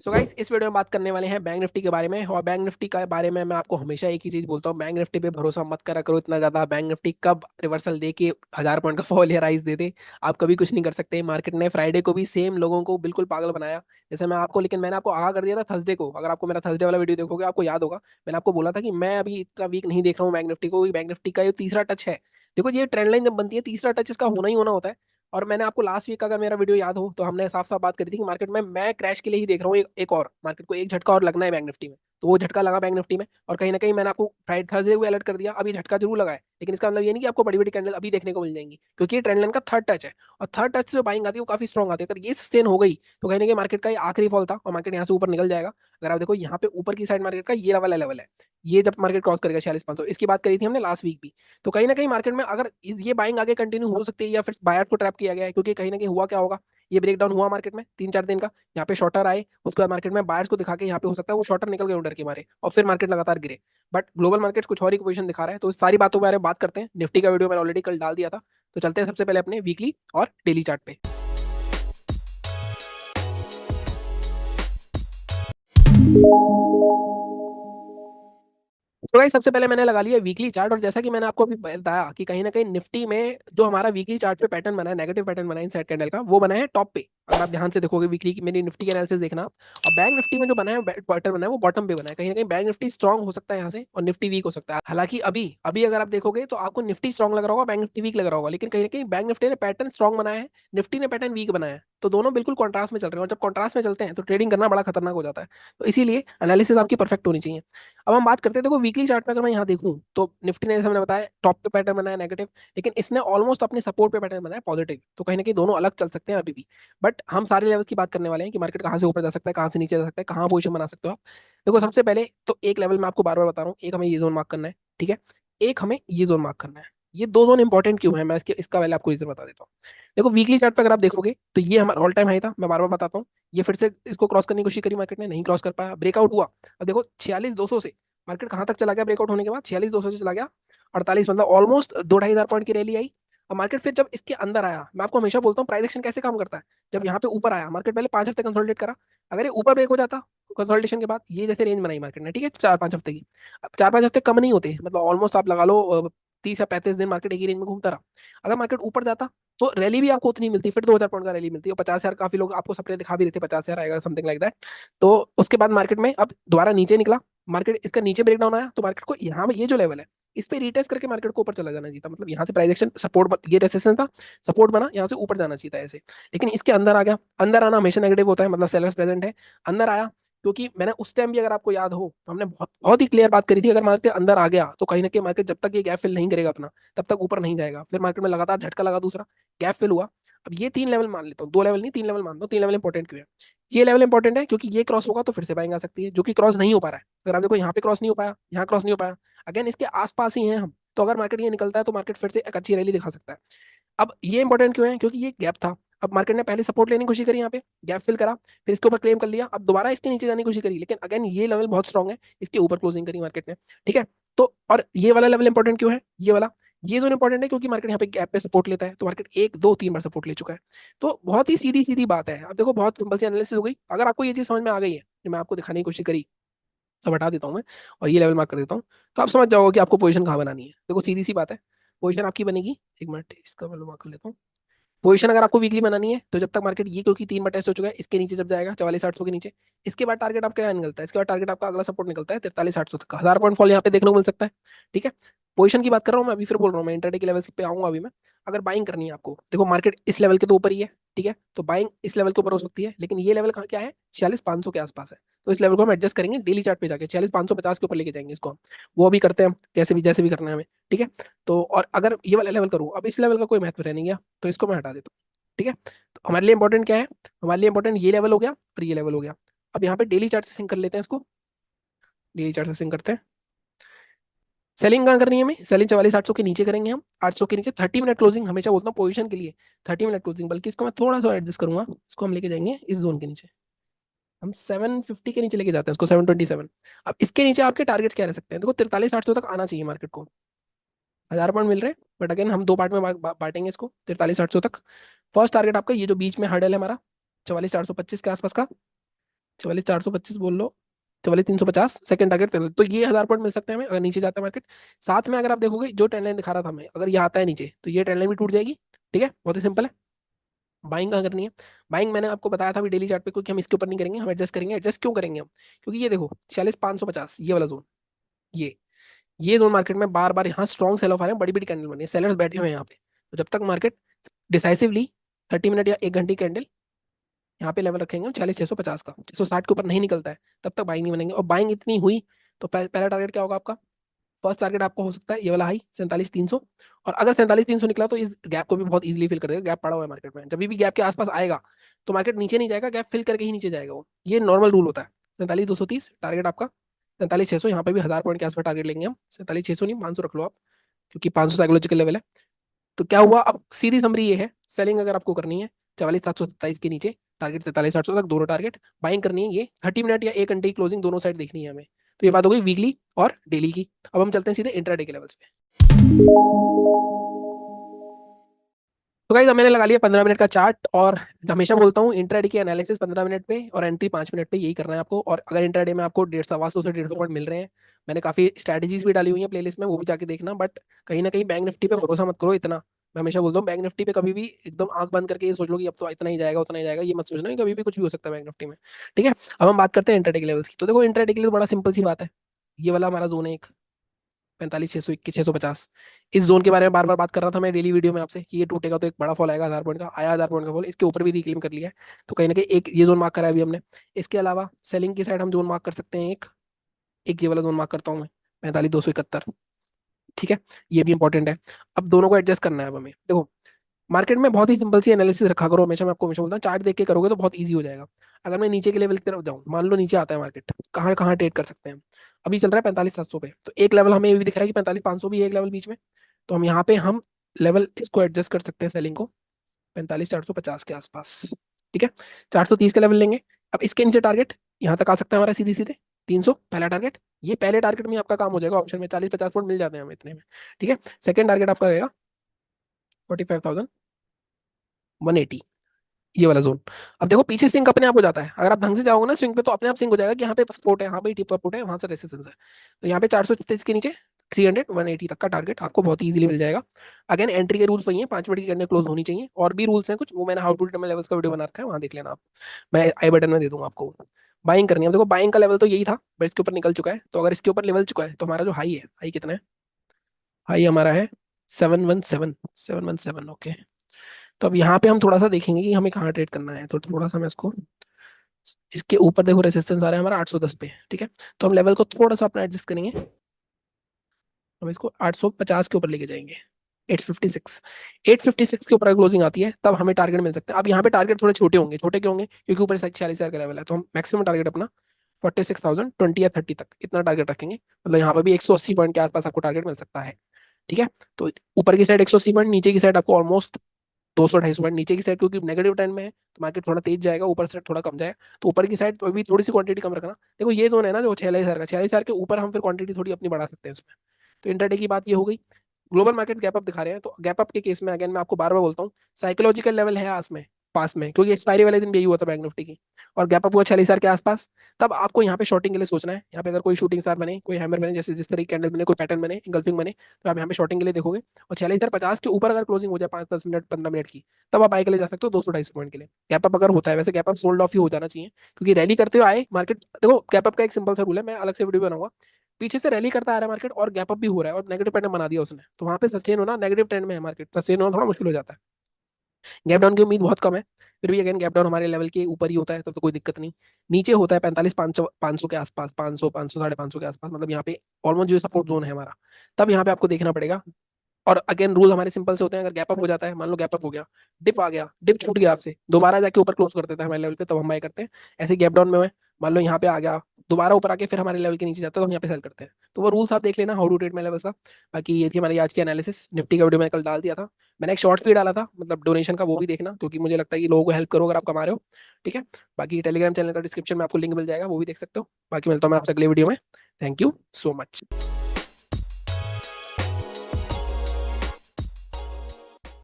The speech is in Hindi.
सो गाइस, इस वीडियो में बात करने वाले हैं बैंक निफ्टी के बारे में। और बैंक निफ्टी के बारे में मैं आपको हमेशा एक ही चीज बोलता हूँ, बैंक निफ्टी पे भरोसा मत करा करो इतना ज्यादा। बैंक निफ्टी कब रिवर्सल दे के 1000 पॉइंट का फॉल या राइज दे दे, आप कभी कुछ नहीं कर सकते। मार्केट ने फ्राइडे को भी सेम लोगों को बिल्कुल पागल बनाया जैसे मैं आपको, लेकिन मैंने आपको आगाह कर दिया था थर्सडे को। अगर आपको मेरा थर्सडे वाला वीडियो देखोगे आपको याद होगा, मैंने आपको बोला था कि मैं अभी इतना वीक नहीं देख रहा हूँ बैंक निफ्टी को। बैंक निफ्टी का ये तीसरा टच है। देखो, ये ट्रेंड लाइन जब बनती है तीसरा टच इसका होना ही होना होता है। और मैंने आपको लास्ट वीक, अगर मेरा वीडियो याद हो तो हमने साफ साफ बात करी थी कि मार्केट में मैं क्रैश के लिए ही देख रहा हूँ। एक और मार्केट को एक झटका और लगना है बैंक निफ्टी में, तो वो झटका लगा बैंक निफ्टी में। और कहीं ना कहीं मैंने आपको फ्राइडे थर्सडे को अलर्ट कर दिया, अभी झटका जरूर लगा है, लेकिन इसका मतलब ये नहीं कि आपको बड़ी बड़ी कैंडल अभी देखने को मिल जाएंगी, क्योंकि ये ट्रेंड लाइन का थर्ड टच है। और थर्ड टच से जो बाइंग आती है वो काफी स्ट्रॉग आती है। अगर ये सस्टेन हो गई तो कहीं ना कहीं मार्केट का ये आखिरी फॉल था और मार्केट यहाँ से ऊपर निकल जाएगा। अगर आप देखो यहाँ पे ऊपर की साइड मार्केट का ये वाला लेवल है, ये जब मार्केट क्रॉस करेगा 46,500, इसकी बात करी थी हमने लास्ट वीक भी। तो कहीं ना कहीं मार्केट में अगर ये बाइंग आगे कंटिन्यू हो सकती है या फिर बायर को ट्रैप किया गया है, क्योंकि कहीं ना कहीं हुआ क्या होगा, ये ब्रेकडाउन हुआ मार्केट में 3-4 दिन का, यहाँ पे शॉर्टर आए, उसके बाद मार्केट में बायर्स को दिखा के यहाँ पे हो सकता है वो शॉर्टर निकल गए डर के मारे और फिर मार्केट लगातार गिरे। बट ग्लोबल मार्केट कुछ और ही पोजीशन दिखा रहा है, तो इस सारी बातों के बारे में बात करते हैं। निफ्टी का वीडियो मैंने ऑलरेडी कल डाल दिया था, तो चलते हैं सबसे पहले अपने वीकली और डेली चार्ट पे। तो गाइस, सबसे पहले मैंने लगा लिया वीकली चार्ट। और जैसा कि मैंने आपको अभी बताया कि कहीं ना कहीं निफ्टी में जो हमारा वीकली चार्ट पे पैटर्न बना है, नेगेटिव पैटर्न बना है इनसाइड कैंडल का, वो बना है टॉप पे। अगर आप ध्यान से देखोगे वीकली की मेरी निफ्टी की एनालिसिस देखना। और बैंक निफ्टी में जो बना है पैटर्न बना है वो बॉटम पे बना है। कहीं ना कहीं बैंक निफ्टी स्ट्रॉन्ग हो सकता है यहाँ से और निफ्टी वीक हो सकता है। हालांकि अभी अभी अगर आप देखोगे तो आपको निफ्टी स्ट्रॉन्ग लग रहा होगा, बैंक निफ्टी वीक लग रहा होगा, लेकिन कहीं ना कहीं बैंक निफ्टी ने पैटर्न स्ट्रॉन्ग बनाया है, निफ्टी ने पैटर्न वीक बनाया है। तो दोनों बिल्कुल कॉन्ट्रास्ट में चल रहे हैं, और जब कॉन्ट्रास्ट में चलते हैं तो ट्रेडिंग करना बड़ा खतरनाक हो जाता है। तो इसीलिए एनालिसिस आपकी परफेक्ट होनी चाहिए। अब हम बात करते हैं, देखो वीकली चार्ट पे अगर मैं यहाँ देखूँ तो निफ्टी ने जैसे मैंने बताया टॉप पे पैटर्न बनाया नेगेटिव, लेकिन इसने ऑलमोस्ट अपने सपोर्ट पे पैटर्न बनाया पॉजिटिव। तो कहीं ना कहीं दोनों अलग चल सकते हैं अभी भी। बट हम सारे लेवल की बात करने वाले हैं कि मार्केट कहाँ से ऊपर जा सकता है, कहाँ से नीचे जा सकता है, कहाँ पोजिशन बना सकते हो आप। देखो, सबसे पहले तो एक लेवल मैं आपको बार बार बता रहा हूँ, एक हमें ये जोन मार्क करना है, ठीक है। एक हमें ये जोन मार्क करना है। ये दो जोन इंपॉर्टेंट क्यों है, मैं इसका पहले आपको रीजन बता देता हूँ। देखो, वीकली चार्ट पे अगर आप देखोगे तो ये हमारा ऑल टाइम हाई था, मैं बार बार बताता हूँ। ये फिर से इसको क्रॉस करने की कोशिश करी, मार्केट ने नहीं क्रॉस कर पाया, ब्रेकआउट हुआ। अब देखो 46,200 से मार्केट कहाँ तक चला गया, ब्रेकआउट होने के बाद 46,200 से चला गया 48, मतलब ऑलमोस्ट 2-2,500 पॉइंट की रैली आई। और मार्केट फिर जब इसके अंदर आया, मैं आपको हमेशा बोलता हूँ प्राइस एक्शन कैसे काम करता है। जब यहाँ पे ऊपर आया मार्केट, पहले 5 हफ्ते कंसोलिडेट करा, अगर ये ऊपर ब्रेक हो जाता कंसोलिडेशन के बाद, ये जैसे रेंज बनाई मार्केट ने, ठीक है, 4-5 हफ्ते की। अब 4-5 हफ्ते कम नहीं होते, मतलब ऑलमोस्ट आप लगा लो 30 या 35 दिन मार्केट एक ही रेंज में घूमता रहा। अगर मार्केट ऊपर जाता तो रैली भी आपको उतनी मिलती, फिर 2,000 पॉइंट का रैली मिलती है, और 50,000 काफी लोग आपको सपने दिखा भी देते 50,000 आएगा समथिंग लाइक दैट। तो उसके बाद मार्केट में अब दोबारा नीचे निकला, मार्केट इसका नीचे ब्रेकडाउन आया, तो मार्केट को यहाँ पे ये जो लेवल है इस पे रिटेस्ट करके मार्केट को ऊपर चला जाना चाहिए था। मतलब यहाँ से प्राइस एक्शन सपोर्ट, ये रेसिस्टेंस था, सपोर्ट बना, यहाँ से ऊपर जाना चाहिए था ऐसे। लेकिन इसके अंदर आ गया। अंदर आना हमेशा नेगेटिव होता है, मतलब सेलर्स प्रेजेंट है, अंदर आया। क्योंकि मैंने उस टाइम भी, अगर आपको याद हो, तो हमने बहुत बहुत ही क्लियर बात करी थी, अगर मार्केट अंदर आ गया तो कहीं ना कहीं मार्केट जब तक ये गैप फिल नहीं करेगा अपना, तब तक ऊपर नहीं जाएगा। फिर मार्केट में लगातार झटका लगा दूसरा, गैप फिल हुआ। अब ये 3 लेवल मान लेता हूँ, 2 लेवल नहीं 3 लेवल मान लो। 3 लेवल इंपॉर्टेंट क्यों है? ये लेवल इंपॉर्टेंट है क्योंकि ये क्रॉस होगा तो फिर से बाइंग आ सकती है, जो कि क्रॉस नहीं हो पा रहा है। अगर आप देखो यहाँ पे क्रॉस नहीं हो पाया, यहाँ क्रॉस नहीं हो पाया, अगेन इसके आसपास ही हैं हम। तो अगर मार्केट ये निकलता है तो मार्केट फिर से एक अच्छी रैली दिखा सकता है। अब ये इंपॉर्टेंट क्यों है? क्योंकि ये गैप था। अब मार्केट ने पहले सपोर्ट लेने की कोशिश करी, यहाँ पे गैप फिल करा, फिर इसके ऊपर क्लेम कर लिया, अब दोबारा इसके नीचे जाने की कोशिश करी, लेकिन अगेन ये लेवल बहुत स्ट्रॉन्ग है, इसके ऊपर क्लोजिंग करी मार्केट ने, ठीक है। तो और ये वाला लेवल इंपॉर्टेंट क्यों है, ये वाला, ये जोन इंपॉर्टेंट है क्योंकि मार्केट यहाँ पे गैप पे सपोर्ट लेता है, तो मार्केट 1-2-3 बार सपोर्ट ले चुका है। तो बहुत ही सीधी सीधी बात है। अब देखो, बहुत सिंपल सी एनालिसिस हो गई। अगर आपको ये चीज समझ में आ गई है जो मैं आपको दिखाने की कोशिश करी, सब हटा देता हूँ मैं और ये लेवल मार्क कर देता हूँ, तो आप समझ जाओगे कि आपको पोजीशन कहाँ बनानी है। देखो, सीधी सी बात है, पोजीशन आपकी बनेगी, एक मिनट इसका मैं मार्क कर लेता हूँ। पोजीशन अगर आपको वीकली बनानी है तो जब तक मार्केट ये, क्योंकि 3 बार टेस्ट हो चुका है, इसके नीचे जब जाएगा 44,800 के नीचे, इसके बाद टारगेट आपका क्या निकलता है, इसके बाद टारगेट आपका अगला सपोर्ट निकलता है 43,800 तक का, 1000 पॉइंट फॉल यहाँ पे देखने को मिल सकता है, ठीक है। पोजीशन की बात कर रहा हूँ मैं, अभी फिर बोल रहा हूँ, मैं इंटरडे के लेवल पे आऊंगा अभी मैं। अगर बाइंग करनी है आपको, देखो मार्केट इस लेवल के तो ऊपर ही है, ठीक है, तो बाइंग इस लेवल के ऊपर हो सकती है, लेकिन ये लेवल कहाँ क्या है, 46,500 के आसपास है। तो इस लेवल को हम एडजस्ट करेंगे डेली चार्ट पे जाके, 46,550 के ऊपर लेके जाएंगे इसको हम। वो भी करते हैं हम, जैसे भी करना है हमें, ठीक है। तो और अगर ये वाला लेवल करूँ, अब इस लेवल का कोई महत्व रह नहीं गया, तो इसको मैं हटा देता हूँ, ठीक है। तो हमारे लिए इंपॉर्टेंट क्या है, हमारे लिए इंपॉर्टेंट ये लेवल हो गया और ये लेवल हो गया। अब यहाँ पे डेली चार्ट से सिंक कर लेते हैं इसको, डेली चार्ट से सिंक करते हैं। सेलिंग कहाँ करनी है हमें, सेलिंग 44,800 के नीचे करेंगे हम, 800 के नीचे 30 मिनट क्लोजिंग, हमेशा बोलता हूँ पोजीशन के लिए 30 मिनट क्लोजिंग, बल्कि इसको मैं थोड़ा सा एडजस्ट करूंगा, इसको हम लेके जाएंगे इस जोन के नीचे, हम 750 के नीचे लेके जाते हैं इसको, 727। अब इसके नीचे आपके टारगेट्स क्या रह सकते हैं, देखो 43,800 तक आना चाहिए मार्केट को, 1000 पॉइंट मिल रहे हैं, बट अगेन हम दो पार्ट में बांटेंगे इसको 43,800 तक। फर्स्ट टारगेट आपका ये जो बीच में हर्डल है हमारा, 44,425 के आसपास का, 44,425 बोल लो, 44,350 सेकंड टारगेट। तो ये 1000 पॉइंट मिल सकते हैं हमें अगर नीचे जाता है मार्केट। साथ में अगर आप देखोगे जो ट्रेंड लाइन दिखा रहा था हमें, अगर ये आता है नीचे तो ये ट्रेंड लाइन भी टूट जाएगी। ठीक है, बहुत ही सिंपल है। बाइंग कहाँ करनी है? बाइंग मैंने आपको बताया था अभी डेली चार्ट पे, क्योंकि हम इसके ऊपर नहीं करेंगे, हम एडजस्ट करेंगे। एडजस्ट क्यों करेंगे हम? क्योंकि ये देखो 46,550 ये वाला जोन, ये जोन मार्केट में बार बार यहाँ स्ट्रॉन्ग सेल ऑफ आ रहे हैं, बड़ी बड़ी कैंडल बनी है, सेलर्स बैठे हुए हैं यहाँ पे। तो जब तक मार्केट डिसाइसिवली 30 मिनट या 1 घंटे कैंडल यहाँ पे लेवल रखेंगे हम 46,650 का, 660 के ऊपर नहीं निकलता है, तब तक बाइंग नहीं बनेंगे। और बाइंग इतनी हुई तो पहला टारगेट क्या होगा आपका? फर्स्ट टारगेट आपको हो सकता है ये वाला हाई 47,300। और अगर 47,300 निकला तो इस गैप को भी बहुत इजीली फिल कर देगा। गैप पड़ा हुआ है मार्केट में, जब भी गैप के आसपास आएगा तो मार्केट नीचे नहीं जाएगा, गैप फिल करके ही नीचे जाएगा वो, ये नॉर्मल रूल होता है। 47,230 टारगेट आपका, 47,600 यहाँ पे भी 1000 पॉइंट के आसपास टारगेट लेंगे हम। 47,600 नहीं, 500 रख लो आप, क्योंकि 500 साइकोलॉजिकल लेवल है। तो क्या हुआ, अब सीधी समरी ये है, सेलिंग अगर आपको करनी है 44,727 के नीचे, टारगेट 43,800 तक दोनों टारगेट। बाइंग करनी है ये 30 मिनट या 1 घंटे की क्लोजिंग दोनों साइड देखनी है हमें। तो ये बात हो गई वीकली और डेली की। अब हम चलते हैं सीधे इंट्राडे के लेवल्स पे। तो गाइस अब मैंने लगा लिया 15 मिनट का चार्ट, और हमेशा बोलता हूँ इंट्राडे की एनालिसिस 15 मिनट पे और एंट्री 5 मिनट पे, यही करना है आपको। और अगर इंट्राडे में आपको 150 से 150 पॉइंट मिल रहे हैं, मैंने काफी स्ट्रैटेजीज भी डाली हुई है प्लेलिस्ट में, वो भी जाके देखना। बट कहीं ना कहीं बैंक निफ्टी पे भरोसा मत करो इतना। मैं हमेशा बोलता हूँ बैंक निफ्टी पे कभी भी एकदम आंख बंद करके ये सोच लो कि अब तो इतना ही जाएगा उतना ही जाएगा, ये मत सोचना कि कभी भी कुछ भी हो सकता है बैंक निफ्टी में। ठीक है, अब हम बात करते हैं इंट्राडे के लेवल्स की। तो देखो इंट्राडे के लिए तो बड़ा सिंपल सी बात है, ये वाला हमारा जोन है एक, 45,621 650। इस जोन के बारे में बार बार बात कर रहा था मैं डेली वीडियो में आपसे कि ये टूटेगा तो एक बड़ा फॉल आएगा 1000 पॉइंट का, आया 1000 पॉइंट का फॉल, इसके ऊपर भी रिक्लेम कर लिया है। तो कहीं ना कहीं एक ये जोन मार्क करा है अभी हमने। इसके अलावा सेलिंग की साइड हम जोन मार्क कर सकते हैं एक, एक ये वाला जोन मार्क करता हूँ मैं, 45,271। ठीक है, ये भी इंपॉर्टेंट है। अब दोनों को एडजस्ट करना है अब हमें। देखो मार्केट में बहुत ही सिंपल सी एनालिसिस रखा करो हमेशा, मैं आपको हमेशा बोलता हूँ चार्ट देख के करोगे तो बहुत ईजी हो जाएगा। अगर मैं नीचे के लेवल की तरफ जाऊँ, मान लो नीचे आता है मार्केट, कहाँ कहाँ ट्रेड कर सकते हैं? अभी चल रहा है 45,700 पे, तो एक लेवल हमें ये भी दिख रहा है कि 45,500 भी है एक लेवल बीच में। तो हम यहाँ पे हम लेवल इसको एडजस्ट कर सकते हैं सेलिंग को 45,450 के आसपास। ठीक है, 430 का लेवल लेंगे। अब इसके नीचे टारगेट यहाँ तक आ सकता है हमारा सीधे सीधे 300, पहला टारगेट। ये पहले टारगेट में आपका काम हो जाएगा, ऑप्शन में 40-50 पॉइंट मिल जाते हैं हमें इतने में। ठीक है, सेकंड टारगेट आपका रहेगा 45,180, ये वाला जोन। अब देखो पीछे सिंक अपने आप हो जाता है, अगर आप ढंग से जाओगे ना स्विंग पे तो अपने आप सिंक हो जाएगा कि यहाँ पे सपोर्ट है, यहाँ पे टिप सपोर्ट है, वहां से रेसिस्टेंस है। तो यहाँ पे 433 के नीचे 300 180 तक का टारगेट आपको बहुत इजीली मिल जाएगा। अगेन एंट्री के रूल्स वही हैं, 5 मिनट की कैंडल क्लोज होनी चाहिए। और भी रूल्स हैं कुछ, वो मैंने हाउ टू डिटरमाइन लेवल्स का वीडियो बना रखा है, वहां देख लेना आप, मैं आई बटन में दे दूंगा आपको। बाइंग करनी है, अब देखो बाइंग का लेवल तो यही था, बट इसके ऊपर निकल चुका है। तो अगर इसके ऊपर लेवल चुका है तो हमारा जो हाई है, हाई कितना है? हाई हमारा है 717, ओके। तो अब यहाँ पे हम थोड़ा सा देखेंगे कि हमें कहाँ ट्रेड करना है। तो थोड़ा सा मैं इसको, इसके ऊपर देखो रेसिस्टेंस आ रहा है हमारा 810 पे। ठीक है, तो हम लेवल को थोड़ा सा अपना एडजस्ट करेंगे, हम इसको 850 के ऊपर लेके जाएंगे। 856, 856 के ऊपर क्लोजिंग आती है तब हमें टारगेट मिल सकता है। अब यहाँ पे टारगेट थोड़े छोटे होंगे, छोटे क्यों होंगे? क्योंकि ऊपर 46,000 का लेवल है, तो हम मैक्सिमम टारगेट अपना 46,020 या 30 तक इतना टारगेट रखेंगे। मतलब यहाँ पर भी 180 पॉइंट के आसपास आपको टारगेट मिल सकता है। ठीक है, तो ऊपर की साइड 180 पॉइंट, नीचे की साइड आपको ऑलमोस्ट 200-250 पॉइंट नीचे की साइड, क्योंकि नेगेटिव ट्रेंड में है तो मार्केट थोड़ा तेज जाएगा, ऊपर से थोड़ा कम जाएगा। तो ऊपर की साइड भी थोड़ी सी क्वांटिटी कम रखना। देखो ये जोन है ना जो 46,000 का, 46,000 के ऊपर हम फिर क्वांटिटी थोड़ी अपनी बढ़ा सकते हैं इसमें। तो इंटरडे की बात ये हो गई। ग्लोबल मार्केट गैप अप दिखा रहे हैं, तो गैप अप के केस में अगेन मैं आपको बार बार बोलता हूँ, साइकोलॉजिकल लेवल है आस में, पास में, क्योंकि एक्सपायरी वाले दिन भी यही हुआ था बैंक निफ्टी की, और गैप अप हुआ 46,000 के आसपास। तब आपको यहाँ पे शॉर्टिंग के लिए सोचना है। यहाँ पे अगर कोई शूटिंग स्टार बने, कोई हैमर बने, जैसे जिस तरह की कैंडल बने, कोई पैटर्न बने, इंगल्फिंग बने, तो आप यहाँ पे शॉर्टिंग के लिए देखोगे। और 46,050 के ऊपर अगर क्लोजिंग हो जाए 5-10 मिनट 15 मिनट की, तब आप बाय के लिए जा सकते हो 200-250 पॉइंट के लिए। गैप अप अगर होता है, वैसे गैप अप सोल्ड ऑफ ही हो जाना चाहिए, क्योंकि रैली करते हुए आए मार्केट। देखो गैप अप का एक सिंपल सा रूल है, मैं अलग से वीडियो बनाऊंगा। पीछे से रैली करता आ रहा है मार्केट और गैप अप भी हो रहा है और नेगेटिव पैटर्न बना दिया उसने, तो वहां पे सस्टेन होना, नेगेटिव ट्रेंड में है मार्केट, सस्टेन होना थोड़ा मुश्किल हो जाता है। गैप डाउन की उम्मीद बहुत कम है, फिर भी अगेन गैप डाउन हमारे लेवल के ऊपर ही होता है, तब तो कोई दिक्कत नहीं। नीचे होता है 45,500 के आसपास, 500 500 550 के आसपास, मतलब यहाँ पे ऑलमोस्ट जो सपोर्ट जोन है हमारा। तब यहाँ पे आपको देखना पड़ेगा। और अगेन रूल हमारे सिंपल से होते हैं, अगर गैप अप हो जाता है, मान लो गैप अप हो गया, डिप आ गया, डिप छूट गया आपसे, दोबारा जाके ऊपर क्लोज कर देता है हमारे लेवल पे, तब हम बाय करते हैं। ऐसे गैप डाउन में है, मान लो यहाँ पे आ गया, दोबारा ऊपर आके फिर हमारे लेवल के नीचे जाता है, तो हम यहाँ पे सेल करते हैं। तो वो रूल्स आप देख लेना, how to trade my levels का। बाकी ये थी हमारी आज की एनालिसिस। निफ्टी का वीडियो मैंने कल डाल दिया था, मैंने एक शॉर्ट्स भी डाला था, मतलब डोनेशन का, वो भी देखना, क्योंकि मुझे लगता है कि लोगों को हेल्प करो अगर आप कमा रहे हो। ठीक है, बाकी टेलीग्राम चैनल का डिस्क्रिप्शन में आपको लिंक मिल जाएगा, वो भी देख सकते हो। बाकी मिलता हूँ मैं आपसे अगले वीडियो में। Thank you so much.